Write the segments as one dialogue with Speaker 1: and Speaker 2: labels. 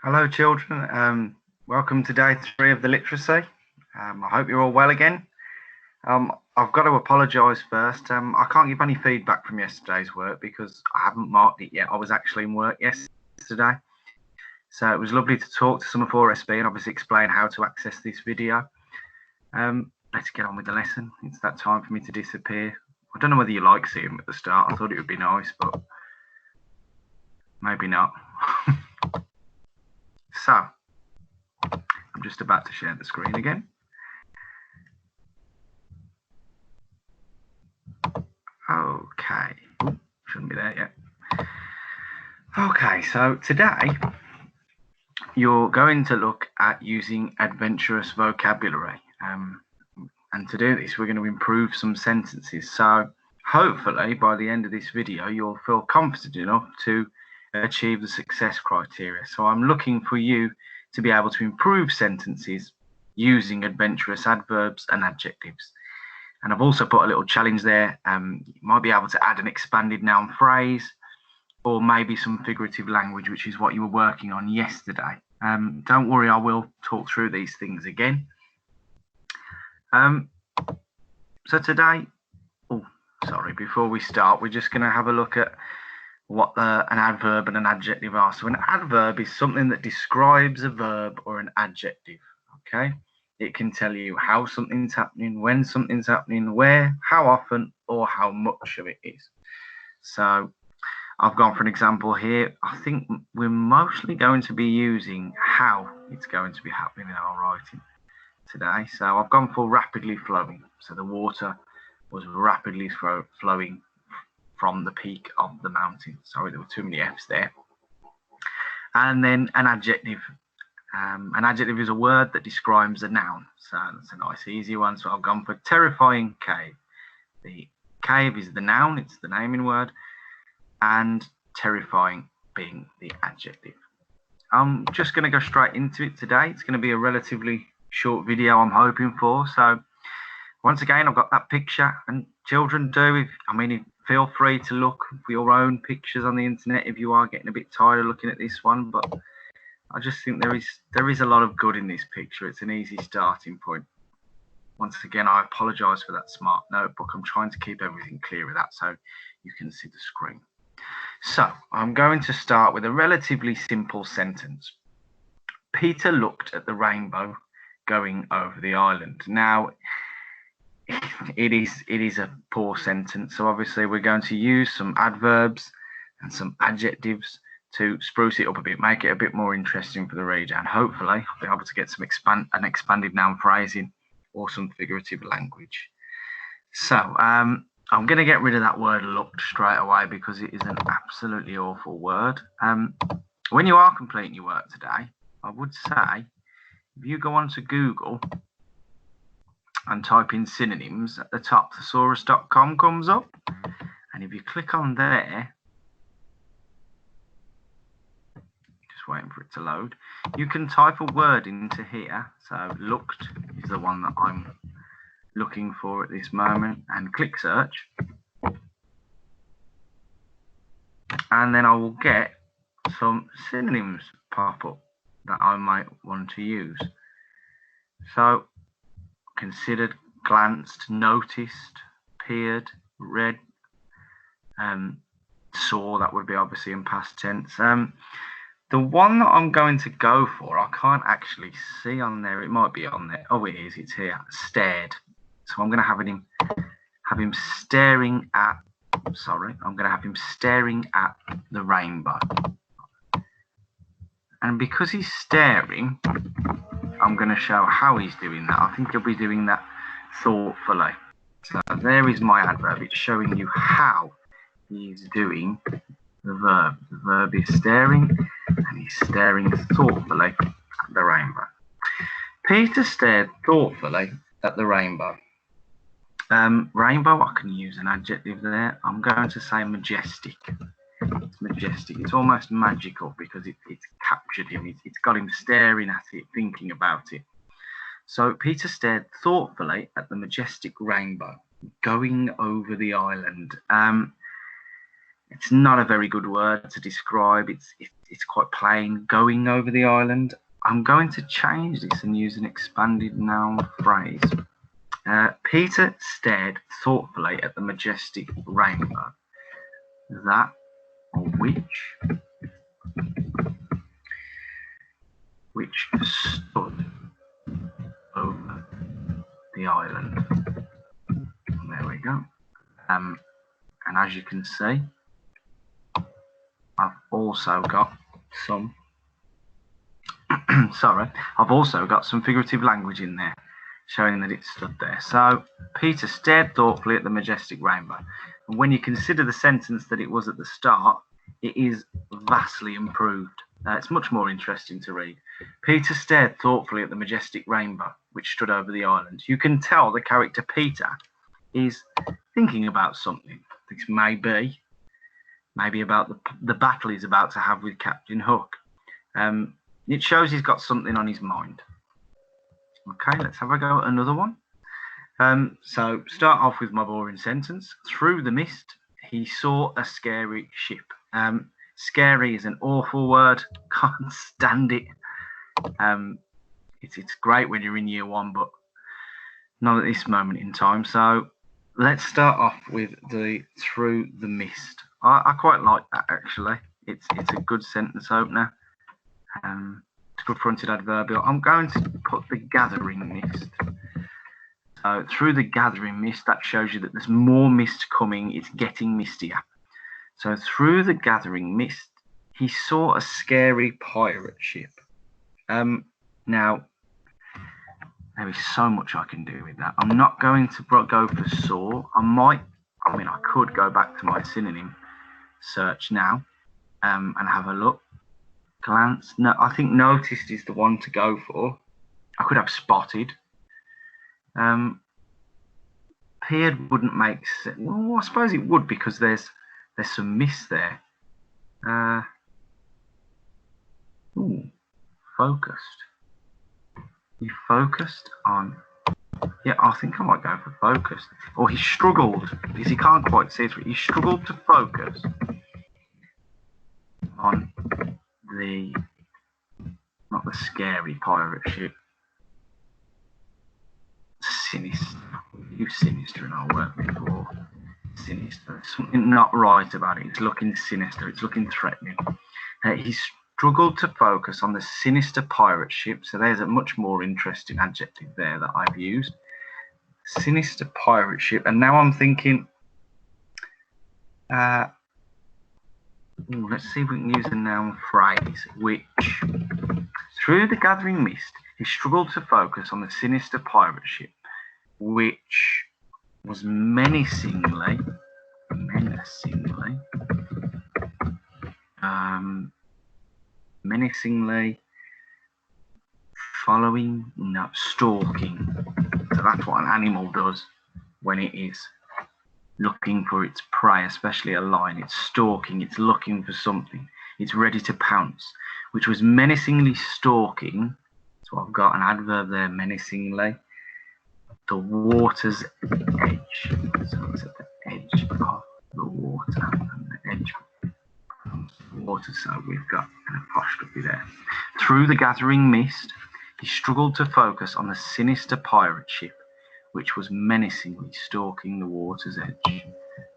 Speaker 1: Hello, children. Welcome to day 3 of the literacy. I hope you're all well again. I've got to apologise first. I can't give any feedback from yesterday's work because I haven't marked it yet. I was actually in work yesterday. So it was lovely to talk to some of 4SB and obviously explain how to access this video. Let's get on with the lesson. It's that time for me to disappear. I don't know whether you like seeing them at the start. I thought it would be nice, but maybe not. So, I'm just about to share the screen again. Okay, shouldn't be there yet. Okay, so today you're going to look at using adventurous vocabulary. And to do this, we're going to improve some sentences. So hopefully by the end of this video, you'll feel confident enough to achieve the success criteria. So I'm looking for you to be able to improve sentences using adventurous adverbs and adjectives. And I've also put a little challenge there. You might be able to add an expanded noun phrase or maybe some figurative language, which is what you were working on yesterday. Don't worry, I will talk through these things again. So today, before we start, we're just going to have a look at what an adverb and an adjective are. So an adverb is something that describes a verb or an adjective, okay? It can tell you how something's happening, when something's happening, where, how often, or how much of it is. So I've gone for an example here. I think we're mostly going to be using how it's going to be happening in our writing today. So I've gone for rapidly flowing. So the water was rapidly flowing from the peak of the mountain. Sorry, there were too many F's there. And then an adjective. An adjective is a word that describes a noun. So that's a nice easy one. So I've gone for terrifying cave. The cave is the noun, it's the naming word, and terrifying being the adjective. I'm just going to go straight into it today. It's going to be a relatively short video, I'm hoping for. So once again, I've got that picture, and children feel free to look for your own pictures on the internet if you are getting a bit tired of looking at this one, but I just think there is a lot of good in this picture. It's an easy starting point. Once again, I apologise for that smart notebook. I'm trying to keep everything clear with that so you can see the screen. So I'm going to start with a relatively simple sentence. Peter looked at the rainbow going over the island. Now, it is a poor sentence, so obviously we're going to use some adverbs and some adjectives to spruce it up a bit, make it a bit more interesting for the reader, and hopefully I'll be able to get some expanded noun phrasing or some figurative language. So I'm going to get rid of that word looked straight away because it is an absolutely awful word. When you are completing your work today, I would say if you go onto Google and type in synonyms, at the top thesaurus.com comes up, and if you click on there, just waiting for it to load, you can type a word into here. So looked is the one that I'm looking for at this moment, and click search, and then I will get some synonyms pop up that I might want to use. So considered, glanced, noticed, peered, read, saw, that would be obviously in past tense. The one that I'm going to go for, I can't actually see on there. It might be on there. Oh, it is. It's here. Stared. So I'm going to have him staring at. Sorry, I'm going to have him staring at the rainbow. And because he's staring, I'm going to show how he's doing that. I think he'll be doing that thoughtfully. So there is my adverb. It's showing you how he's doing the verb. The verb is staring, and he's staring thoughtfully at the rainbow. Peter stared thoughtfully at the rainbow. Rainbow, I can use an adjective there. I'm going to say majestic. It's majestic. It's almost magical because it's captured him. It's got him staring at it, thinking about it. So Peter stared thoughtfully at the majestic rainbow going over the island. It's not a very good word to describe. It's quite plain. Going over the island. I'm going to change this and use an expanded noun phrase. Peter stared thoughtfully at the majestic rainbow that, or which stood over the island. There we go. And as you can see, I've also got some I've also got some figurative language in there showing that it stood there. So Peter stared thoughtfully at the majestic rainbow, and when you consider the sentence that it was at the start, it is vastly improved. It's much more interesting to read. Peter stared thoughtfully at the majestic rainbow which stood over the island. You can tell the character Peter is thinking about something. This may be maybe about the battle he's about to have with Captain Hook. It shows he's got something on his mind. Okay, let's have a go at another one. So start off with my boring sentence. Through the mist, he saw a scary ship. Scary is an awful word. Can't stand it. It's great when you're in year one, but not at this moment in time. So let's start off with the through the mist. I quite like that, actually. It's a good sentence opener. It's a good fronted adverbial. I'm going to put the gathering mist. So through the gathering mist, that shows you that there's more mist coming. It's getting mistier. So through the gathering mist, he saw a scary pirate ship. Now, there is so much I can do with that. I'm not going to go for saw. I could go back to my synonym search now and have a look. Glance. No, I think noticed is the one to go for. I could have spotted. Peered wouldn't make sense. Well, I suppose it would because there's some mist there. Focused. You focused on. Yeah, I think I might go for focused. Or he struggled because he can't quite see through. He struggled to focus on not the scary pirate ship. Sinister. You sinister in our work before. Sinister. There's something not right about it. It's looking sinister. It's looking threatening. He struggled to focus on the sinister pirate ship. So there's a much more interesting adjective there that I've used. Sinister pirate ship. And now I'm thinking, let's see if we can use a noun phrase, which, through the gathering mist, he struggled to focus on the sinister pirate ship, which was menacingly stalking. So that's what an animal does when it is looking for its prey, especially a lion. It's stalking, it's looking for something, it's ready to pounce, which was menacingly stalking. So I've got an adverb there, menacingly. The water's edge. So it's at the edge of the water, and the edge of the water. So we've got an apostrophe there. Through the gathering mist, he struggled to focus on the sinister pirate ship, which was menacingly stalking the water's edge.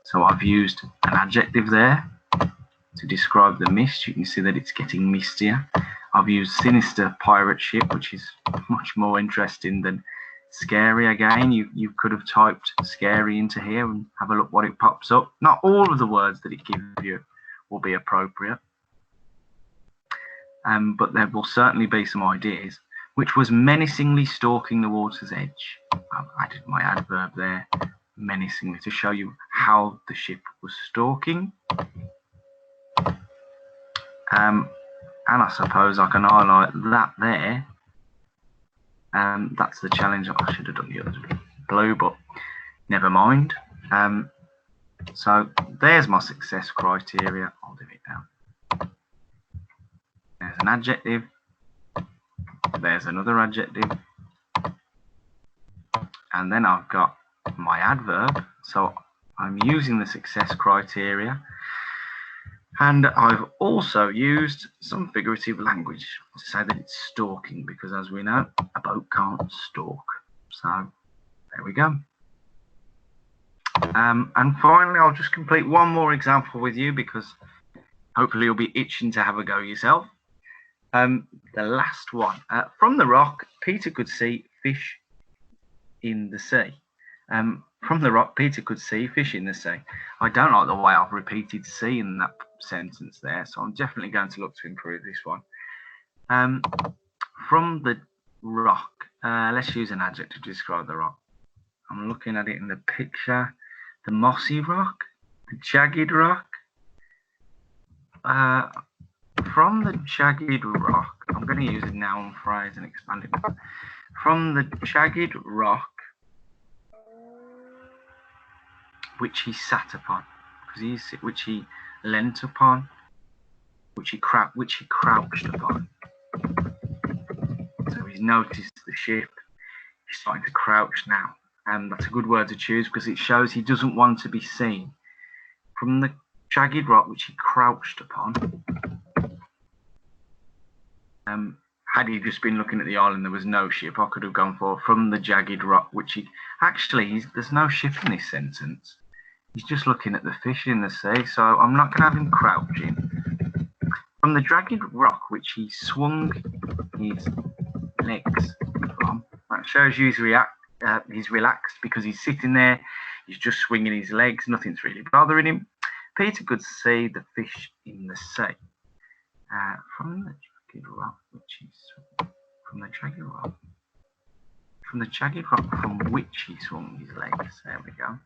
Speaker 1: So I've used an adjective there to describe the mist. You can see that it's getting mistier. I've used sinister pirate ship, which is much more interesting than scary. Again, you could have typed scary into here and have a look what it pops up. Not all of the words that it gives you will be appropriate, but there will certainly be some ideas. Which was menacingly stalking the water's edge. I've added my adverb there, menacingly, to show you how the ship was stalking. And I suppose I can highlight that there. That's the challenge. I should have done the others with blue, but never mind. So there's my success criteria. I'll do it now. There's an adjective. There's another adjective. And then I've got my adverb. So I'm using the success criteria. And I've also used some figurative language to say that it's stalking, because as we know, a boat can't stalk. So there we go. And finally, I'll just complete one more example with you, because hopefully you'll be itching to have a go yourself. The last one. From the rock, Peter could see fish in the sea. From the rock, Peter could see fish in the sea. I don't like the way I've repeated "see" in that sentence there, so I'm definitely going to look to improve this one. From the rock, let's use an adjective to describe the rock. I'm looking at it in the picture. The mossy rock, the jagged rock. From the jagged rock, I'm going to use a noun phrase and expand it. From the jagged rock which he sat upon, which he leant upon, which he crouched upon. So he's noticed the ship. He's starting to crouch now, and that's a good word to choose because it shows he doesn't want to be seen. From the jagged rock which he crouched upon. Had he just been looking at the island, there was no ship. I could have gone for from the jagged rock which he there's no ship in this sentence. He's just looking at the fish in the sea, so I'm not going to have him crouching. From the jagged rock which he swung his legs from. That shows you he's relaxed because he's sitting there, he's just swinging his legs, nothing's really bothering him. Peter could see the fish in the sea. From the jagged rock which he swung, from the jagged rock from which he swung his legs. There we go.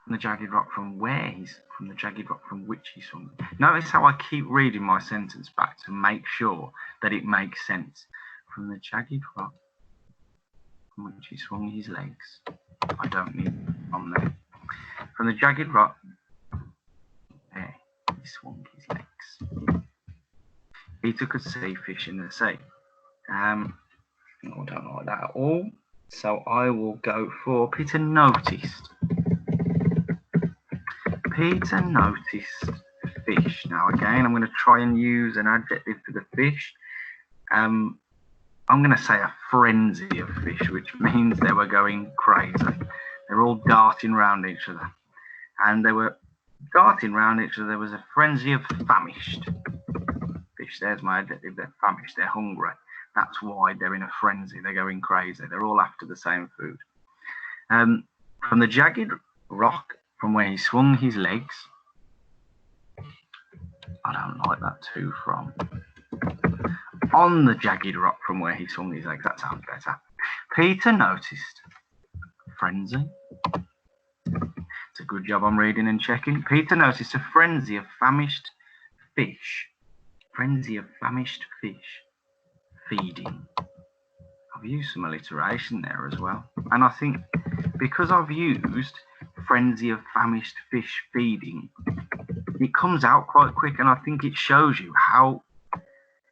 Speaker 1: From the jagged rock from the jagged rock from which he swung. Notice how I keep reading my sentence back to make sure that it makes sense. From the jagged rock from which he swung his legs. I don't need from there. From the jagged rock where he swung his legs. Peter could see fish in the sea. I don't like that at all. So I will go for Peter noticed. Peter noticed fish. Now again, I'm going to try and use an adjective for the fish. I'm going to say a frenzy of fish, which means they were going crazy. They were all darting around each other. And they were darting around each other. There was a frenzy of famished fish. There's my adjective. They're famished. They're hungry. That's why they're in a frenzy. They're going crazy. They're all after the same food. From the jagged rock from where he swung his legs. I don't like that too. From on the jagged rock from where he swung his legs. That sounds better. Peter noticed frenzy. It's a good job I'm reading and checking. Peter noticed a frenzy of famished fish. Frenzy of famished fish feeding. I've used some alliteration there as well. And I think because I've used frenzy of famished fish feeding, it comes out quite quick, and I think it shows you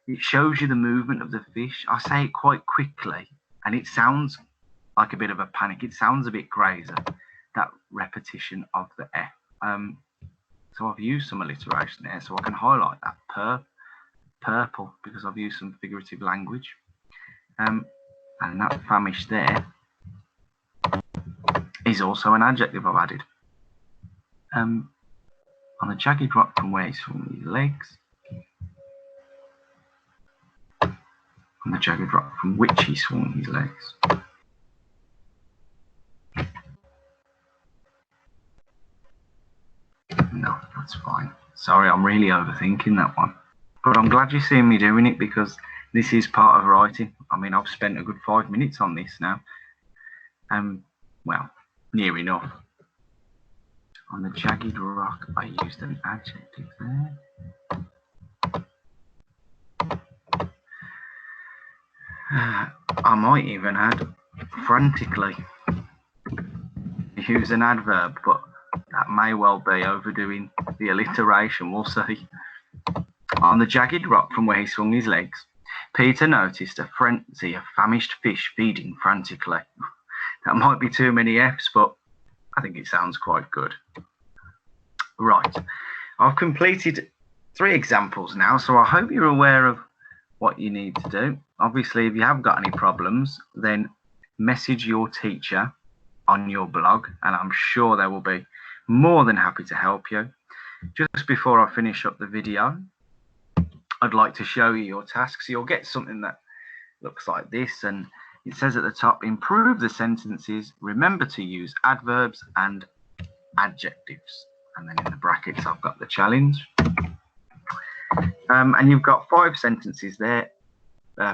Speaker 1: the movement of the fish. I say it quite quickly, and it sounds like a bit of a panic. It sounds a bit crazy, that repetition of the F. So I've used some alliteration there, so I can highlight that purple because I've used some figurative language. And that famished there is also an adjective I've added. On a jagged rock from where he swung his legs. On the jagged rock from which he swung his legs. No, that's fine. Sorry, I'm really overthinking that one. But I'm glad you're seeing me doing it because this is part of writing. I mean, I've spent a good 5 minutes on this now. Well, near enough. On the jagged rock, I used an adjective there. I might even add frantically. Use an adverb, but that may well be overdoing the alliteration. We'll see. On the jagged rock from where he swung his legs, Peter noticed a frenzy of famished fish feeding frantically. That might be too many F's, but I think it sounds quite good. Right, I've completed 3 examples now, so I hope you're aware of what you need to do. Obviously, if you have got any problems, then message your teacher on your blog, and I'm sure they will be more than happy to help you. Just before I finish up the video, I'd like to show you your tasks. You'll get something that looks like this, and it says at the top, improve the sentences, remember to use adverbs and adjectives. And then in the brackets, I've got the challenge. And you've got 5 sentences there.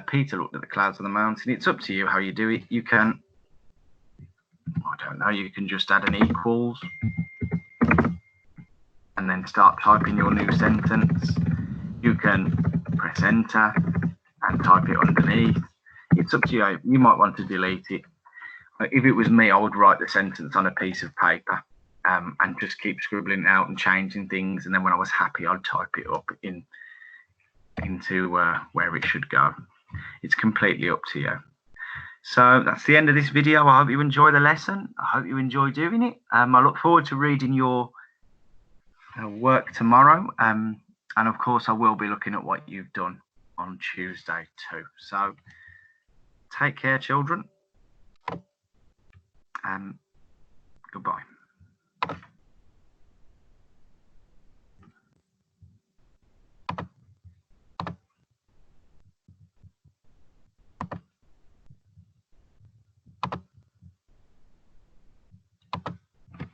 Speaker 1: Peter looked at the clouds on the mountain. It's up to you how you do it. You can, I don't know, you can just add an equals and then start typing your new sentence. You can press enter and type it underneath. It's up to you. You might want to delete it. If it was me, I would write the sentence on a piece of paper and just keep scribbling it out and changing things. And then when I was happy, I'd type it up into where it should go. It's completely up to you. So that's the end of this video. I hope you enjoy the lesson. I hope you enjoy doing it. I look forward to reading your work tomorrow. And of course, I will be looking at what you've done on Tuesday too. So take care, children. Goodbye.